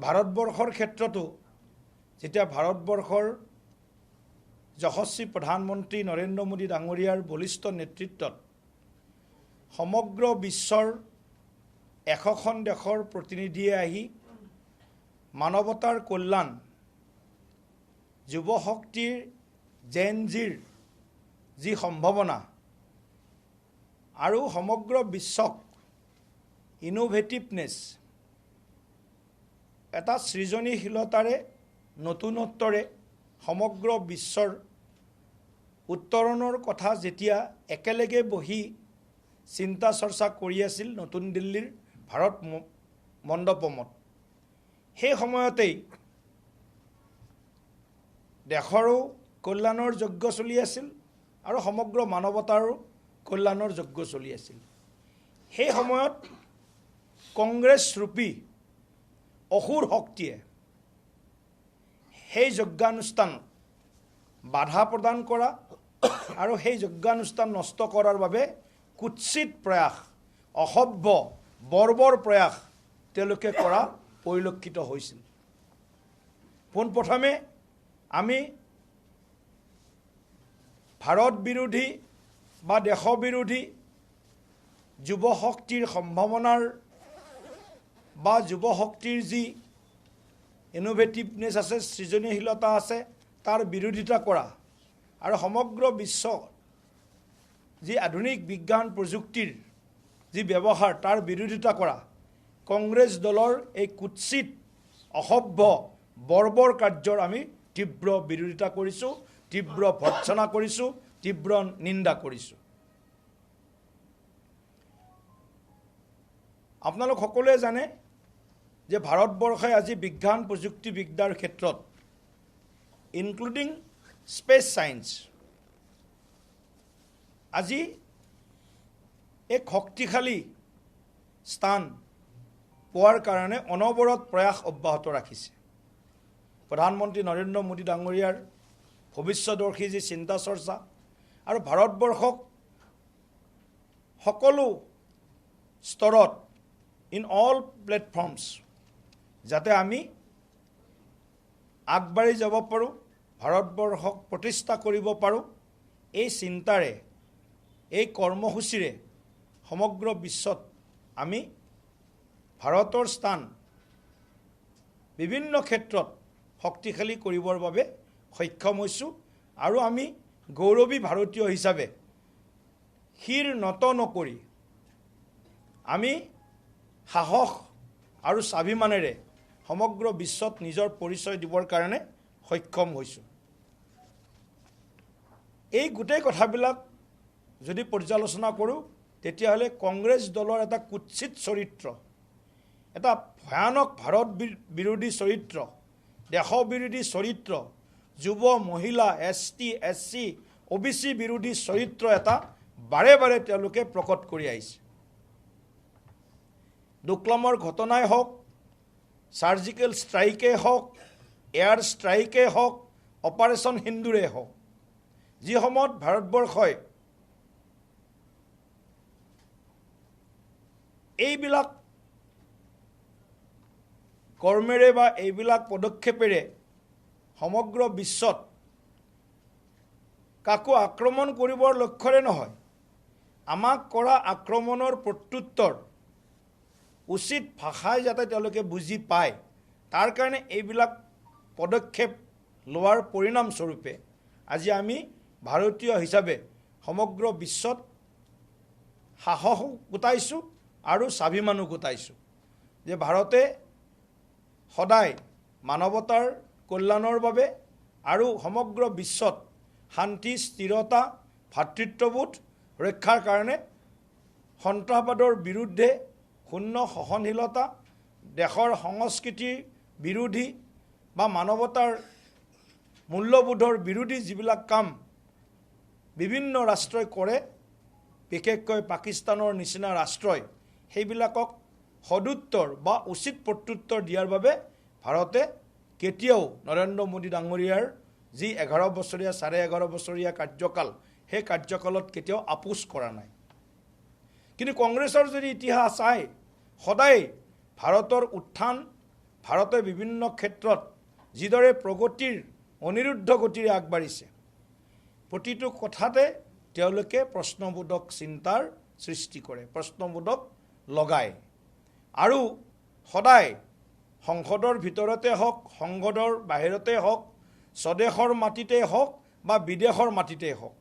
ভাৰতবৰ্ষৰ ক্ষেত্ৰতো যেতিয়া ভাৰতবৰ্ষৰ যশস্বী প্ৰধানমন্ত্ৰী নৰেন্দ্ৰ মোদী ডাঙৰীয়াৰ বলিষ্ঠ নেতৃত্বত সমগ্ৰ বিশ্বৰ 100খন দেশৰ প্ৰতিনিধিয়ে আহি মানৱতাৰ কল্যাণ, যুৱ শক্তিৰ জেন জিৰ যি সম্ভাৱনা আৰু সমগ্ৰ বিশ্বক ইনোভেটিভনেছ, এটা সৃজনীশীলতাৰে নতুনত্বৰে সমগ্ৰ বিশ্বৰ উত্তৰণৰ কথা যেতিয়া একেলগে বহি চিন্তা চৰ্চা কৰি আছিল নতুন দিল্লীৰ ভাৰত মণ্ডপমত, সেই সময়তেই দেশৰো কল্যাণৰ যজ্ঞ চলি আছিল আৰু সমগ্ৰ মানৱতাৰো কল্যাণৰ যজ্ঞ চলি আছিল। সেই সময়ত কংগ্ৰেছ ৰূপী অসুৰ শক্তিয়ে সেই যজ্ঞানুষ্ঠান বাধা প্ৰদান কৰা আৰু সেই যজ্ঞানুষ্ঠান নষ্ট কৰাৰ বাবে কুৎসিত প্ৰয়াস, অসভ্য বৰ্বৰ প্ৰয়াস তেওঁলোকে কৰা পৰিলক্ষিত হৈছিল। পোনপ্ৰথমে আমি ভাৰত বিৰোধী বা দেশ বিৰোধী যুৱ শক্তিৰ সম্ভাৱনাৰ বা যুৱ শক্তিৰ যি ইনোভেটিভনেছ আছে, সৃজনীশীলতা আছে, তাৰ বিৰোধিতা কৰা আৰু সমগ্ৰ বিশ্ব যি আধুনিক বিজ্ঞান প্ৰযুক্তিৰ যি ব্যৱহাৰ তাৰ বিৰোধিতা কৰা কংগ্ৰেছ দলৰ এই কুৎসিত অসভ্য বৰ্বৰ কাৰ্যৰ আমি তীব্ৰ বিৰোধিতা কৰিছোঁ, তীব্ৰ ভৰ্ৎসনা কৰিছোঁ, তীব্ৰ নিন্দা কৰিছোঁ। আপোনালোক সকলোৱে জানে যে ভাৰতবৰ্ষই আজি বিজ্ঞান প্ৰযুক্তিবিদ্যাৰ ক্ষেত্ৰত ইনক্লুডিং স্পেচ ছায়েন্স আজি এক শক্তিশালী স্থান পোৱাৰ কাৰণে অনবৰত প্ৰয়াস অব্যাহত ৰাখিছে। প্ৰধানমন্ত্ৰী নৰেন্দ্ৰ মোদী ডাঙৰীয়াৰ ভৱিষ্যদৰ্শী যি চিন্তা চৰ্চা আৰু ভাৰতবৰ্ষক সকলো স্তৰত ইন অল প্লেটফৰ্মছ যাতে আমি আগবাঢ়ি যাব পাৰোঁ, ভাৰতবৰ্ষক প্ৰতিষ্ঠা কৰিব পাৰোঁ, এই চিন্তাৰে এই কৰ্মসূচীৰে সমগ্ৰ বিশ্বত আমি ভাৰতৰ স্থান বিভিন্ন ক্ষেত্ৰত শক্তিশালী কৰিবৰ বাবে সক্ষম হৈছোঁ আৰু আমি গৌৰৱী ভাৰতীয় হিচাপে শিৰ নত নকৰি আমি সাহস আৰু স্বাভিমানেৰে সমগ্ৰ বিশ্বত নিজৰ পৰিচয় দিবৰ কাৰণে সক্ষম হৈছোঁ। এই গোটেই কথাবিলাক যদি পৰ্যালোচনা কৰোঁ তেতিয়াহ'লে কংগ্ৰেছ দলৰ এটা কুৎসিত চৰিত্ৰ, এটা ভয়ানক ভাৰত বিৰোধী চৰিত্ৰ, দেশ বিৰোধী চৰিত্ৰ, যুৱ মহিলা ST SC OBC বিৰোধী চৰিত্ৰ এটা বাৰে বাৰে তেওঁলোকে প্ৰকট কৰি আহিছে। ডোকলামৰ ঘটনাই হওক, চাৰ্জিকেল ষ্ট্ৰাইকেই হওক, এয়াৰ ষ্ট্ৰাইকেই হওক, অপাৰেশ্যন সিন্দুৰেই হওক, যি সময়ত ভাৰতবৰ্ষই এইবিলাক কৰ্মেৰে বা এইবিলাক পদক্ষেপেৰে সমগ্ৰ বিশ্বত কাকো আক্ৰমণ কৰিবৰ লক্ষ্যৰে নহয়, আমাক কৰা আক্ৰমণৰ প্ৰত্যুত্তৰ উচিত ভাষাই যাতে তেওঁলোকে বুজি পায়, তাৰ কাৰণে এইবিলাক পদক্ষেপ লোৱাৰ পৰিণামস্বৰূপে আজি আমি ভাৰতীয় হিচাপে সমগ্ৰ বিশ্বত সাহসো গোটাইছোঁ আৰু স্বাভিমানো গোটাইছোঁ যে ভাৰতে সদায় মানৱতাৰ কল্যাণৰ বাবে আৰু সমগ্ৰ বিশ্বত শান্তি, স্থিৰতা, ভাতৃত্ববোধ ৰক্ষাৰ কাৰণে সন্ত্ৰাসবাদৰ বিৰুদ্ধে শূন্য সহনশীলতা, দেশৰ সংস্কৃতিৰ বিৰোধী বা মানৱতাৰ মূল্যবোধৰ বিৰোধী যিবিলাক কাম বিভিন্ন ৰাষ্ট্ৰই কৰে, বিশেষকৈ পাকিস্তানৰ নিচিনা ৰাষ্ট্ৰই সেইবিলাকক সদুত্তৰ বা উচিত প্ৰত্যুত্তৰ দিয়াৰ বাবে ভাৰতে কেতিয়াও নৰেন্দ্ৰ মোদী ডাঙৰীয়াৰ যি 11 বছৰীয়া 11.5 বছৰীয়া কাৰ্যকাল, সেই কাৰ্যকালত কেতিয়াও আপোচ কৰা নাই। কিন্তু কংগ্ৰেছৰ যদি ইতিহাস চাই, সদায় ভাৰতৰ উত্থান, ভাৰতে বিভিন্ন ক্ষেত্ৰত যিদৰে প্ৰগতিৰ অনিৰুদ্ধ গতিৰে আগবাঢ়িছে প্ৰতিটো কথাতে তেওঁলোকে প্ৰশ্নবোধক চিন্তাৰ সৃষ্টি কৰে প্ৰশ্নবোধক লগায় আৰু সদায় সংসদৰ ভিতৰতে হওক সংসদৰ বাহিৰতে হওক স্বদেশৰ মাটিতে হওক বা বিদেশৰ মাটিতে হওক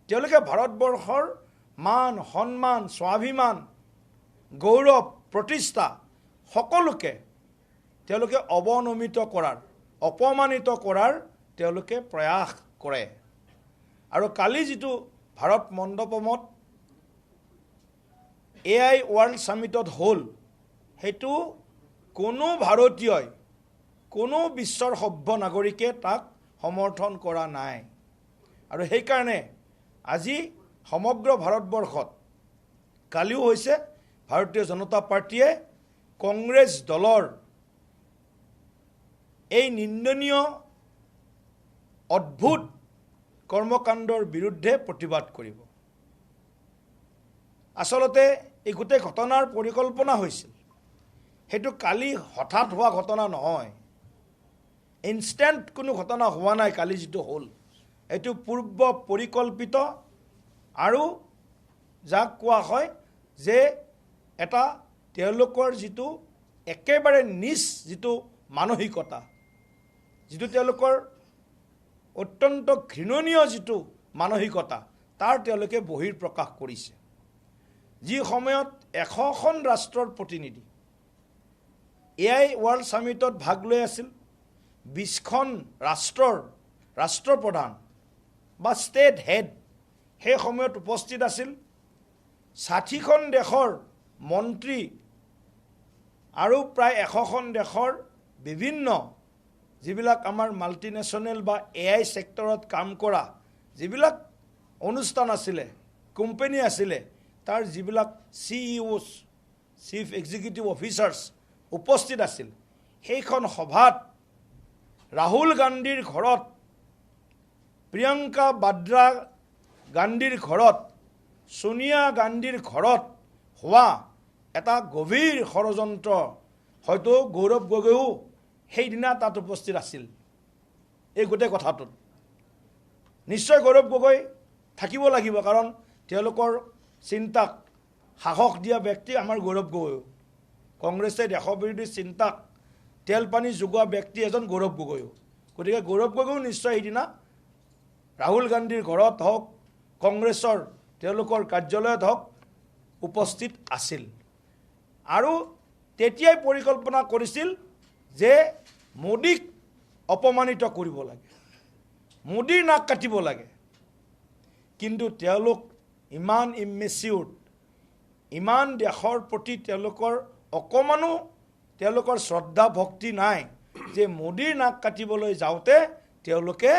তেওঁলোকে ভাৰতবৰ্ষৰ মান সন্মান স্বাভিমান গৌৰৱ প্ৰতিষ্ঠা সকলোকে তেওঁলোকে অৱনমিত কৰাৰ অপমানিত কৰাৰ তেওঁলোকে প্ৰয়াস কৰে আৰু কালি যিটো ভাৰত মণ্ডপমত AI ৱৰ্ল্ড সামিটত হ'ল সেইটো কোনো ভাৰতীয়ই কোনো বিশ্বৰ সভ্য নাগৰিকে তাক সমৰ্থন কৰা নাই আৰু সেইকাৰণে আজি সমগ্ৰ ভাৰতবৰ্ষত কালিও হৈছে ভাৰতীয় জনতা পাৰ্টিয়ে কংগ্ৰেছ দলৰ এই নিন্দনীয় অদ্ভুত কৰ্মকাণ্ডৰ বিৰুদ্ধে প্ৰতিবাদ কৰিব আসলতে এই গোটেই ঘটনাৰ পৰিকল্পনা হৈছিল সেইটো কালি হঠাৎ হোৱা ঘটনা নহয় ইনষ্টেণ্ট কোনো ঘটনা হোৱা নাই কালি যিটো হ'ল এইটো পূৰ্ব পৰিকল্পিত আৰু যাক কোৱা হয় যে এটা তেওঁলোকৰ যিটো একেবাৰে নিজ যিটো মানসিকতা যিটো তেওঁলোকৰ অত্যন্ত ঘৃণনীয় যিটো মানসিকতা তাৰ তেওঁলোকে বহিৰ প্ৰকাশ কৰিছে যি সময়ত 100খন ৰাষ্ট্ৰৰ প্ৰতিনিধি AI ৱৰ্ল্ড সামিটত ভাগ লৈ আছিল 20খন ৰাষ্ট্ৰপ্ৰধান বা ষ্টেট হেড সেই সময়ত উপস্থিত আছিল 60খন দেশৰ মন্ত্ৰী আৰু প্ৰায় 100খন দেশৰ বিভিন্ন যিবিলাক আমাৰ মাল্টিনেশ্যনেল বা AI সেক্টৰত কাম কৰা যিবিলাক অনুষ্ঠান আছিলে কোম্পানী আছিলে তাৰ যিবিলাক CEOs চিফ এক্সিকিউটিভ অফিচাৰ্ছ উপস্থিত আছিল সেইখন সভাত ৰাহুল গান্ধীৰ ঘৰত প্ৰিয়ংকা বাদ্ৰা গান্ধীৰ ঘৰত সোনিয়া গান্ধীৰ ঘৰত হোৱা এটা গভীৰ ষড়যন্ত্ৰ হয়তো গৌৰৱ গগৈও সেইদিনা তাত উপস্থিত আছিল এই গোটেই কথাটোত নিশ্চয় গৌৰৱ গগৈ থাকিব লাগিব কাৰণ তেওঁলোকৰ চিন্তাক সাহস দিয়া ব্যক্তি আমাৰ গৌৰৱ গগৈ কংগ্ৰেছে দেশবিৰোধী চিন্তাক তেল পানী যোগোৱা ব্যক্তি এজন গৌৰৱ গগৈ গতিকে গৌৰৱ গগৈও নিশ্চয় সেইদিনা ৰাহুল গান্ধীৰ ঘৰত হওক কংগ্ৰেছৰ তেওঁলোকৰ কাৰ্যালয়ত হওক উপস্থিত আছিল আৰু তেতিয়াই পৰিকল্পনা কৰিছিল যে মোদীক অপমানিত কৰিব লাগে মোদীৰ নাক কাটিব লাগে কিন্তু তেওঁলোক ইমান ইমেচিউৰ ইমান দেশৰ প্ৰতি তেওঁলোকৰ অকমানো তেওঁলোকৰ শ্ৰদ্ধা ভক্তি নাই যে মোদীৰ নাক কাটিবলৈ যাওঁতে তেওঁলোকে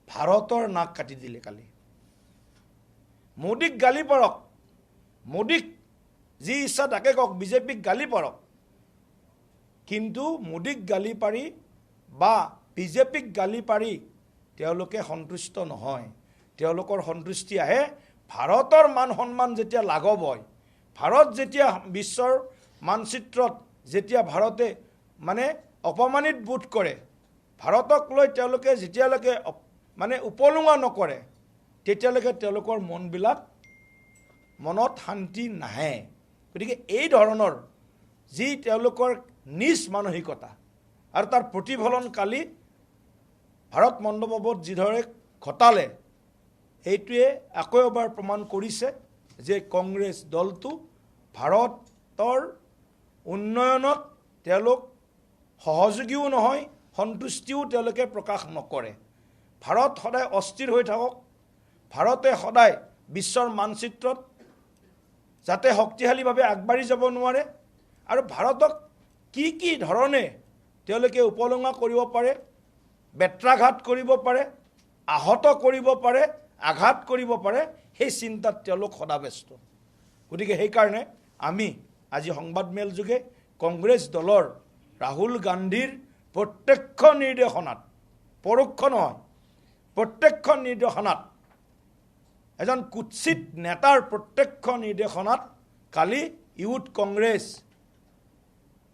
ভাৰতৰ নাক কাটি দিলে কালি মোদীক গালি পাৰক মোদীক যি ইচ্ছা তাকে কওক বিজেপিক গালি পাৰক কিন্তু মোদীক গালি পাৰি বা বিজেপিক গালি পাৰি তেওঁলোকে সন্তুষ্ট নহয় তেওঁলোকৰ সন্তুষ্টি আহে ভাৰতৰ মান সন্মান যেতিয়া লাঘৱ হয় ভাৰত যেতিয়া বিশ্বৰ মানচিত্ৰত যেতিয়া ভাৰতে মানে অপমানিত বোধ কৰে ভাৰতক লৈ তেওঁলোকে যেতিয়ালৈকে মানে উপলুঙা নকৰে তেতিয়ালৈকে তেওঁলোকৰ মনত শান্তি নাহে গতিকে এই ধৰণৰ যি তেওঁলোকৰ নিজ মানসিকতা আৰু তাৰ প্ৰতিফলন কালি ভাৰত মণ্ডপত যিদৰে ঘটালে এইটোৱে আকৌ এবাৰ প্ৰমাণ কৰিছে যে কংগ্ৰেছ দলটো ভাৰতৰ উন্নয়নত তেওঁলোক সহযোগীও নহয় সন্তুষ্টিও তেওঁলোকে প্ৰকাশ নকৰে ভাৰত সদায় অস্থিৰ হৈ থাকক ভাৰতে সদায় বিশ্বৰ মানচিত্ৰত যাতে শক্তিশালীভাৱে আগবাঢ়ি যাব নোৱাৰে আৰু ভাৰতক কি ধৰণে তেওঁলোকে উপলুঙা কৰিব পাৰে বেত্ৰাঘাত কৰিব পাৰে আহত কৰিব পাৰে আঘাত কৰিব পাৰে সেই চিন্তাত তেওঁলোক সদাব্যস্ত গতিকে সেইকাৰণে আমি আজি সংবাদমেল যোগে কংগ্ৰেছ দলৰ ৰাহুল গান্ধীৰ প্ৰত্যক্ষ নিৰ্দেশনাত পৰোক্ষ নহয় প্ৰত্যক্ষ নিৰ্দেশনাত এজন কুৎসিত নেতাৰ প্ৰত্যক্ষ নিৰ্দেশনাত কালি ইউথ কংগ্ৰেছ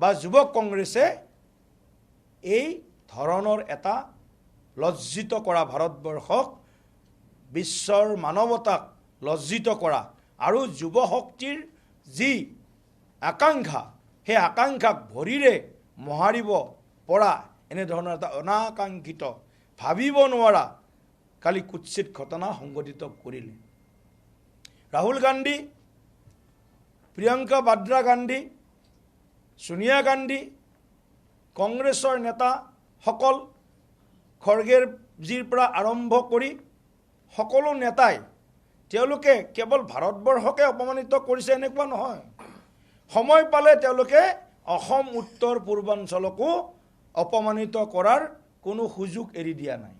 বা যুৱ কংগ্ৰেছে এই ধৰণৰ এটা লজ্জিত কৰা ভাৰতবৰ্ষক, বিশ্বৰ মানৱতাক লজ্জিত কৰা আৰু যুৱ শক্তিৰ যি আকাংক্ষা, সেই আকাংক্ষাক ভৰিৰে মোহাৰিব পৰা এনেধৰণৰ এটা অনাকাংক্ষিত, ভাবিব নোৱাৰা কালি কুৎসিত ঘটনা সংঘটিত কৰিলে। ৰাহুল গান্ধী, প্ৰিয়ংকা বাদ্ৰা গান্ধী, সোনিয়া গান্ধী, কংগ্ৰেছৰ নেতাসকল, খৰ্গেৰ জিৰ পৰা আৰম্ভ কৰি সকলো নেতাই তেওঁলোকে কেৱল ভাৰতবৰ্ষকে অপমানিত কৰিছে এনেকুৱা নহয়, সময় পালে তেওঁলোকে অসম উত্তৰ পূৰ্বাঞ্চলকো অপমানিত কৰাৰ কোনো সুযোগ এৰি দিয়া নাই।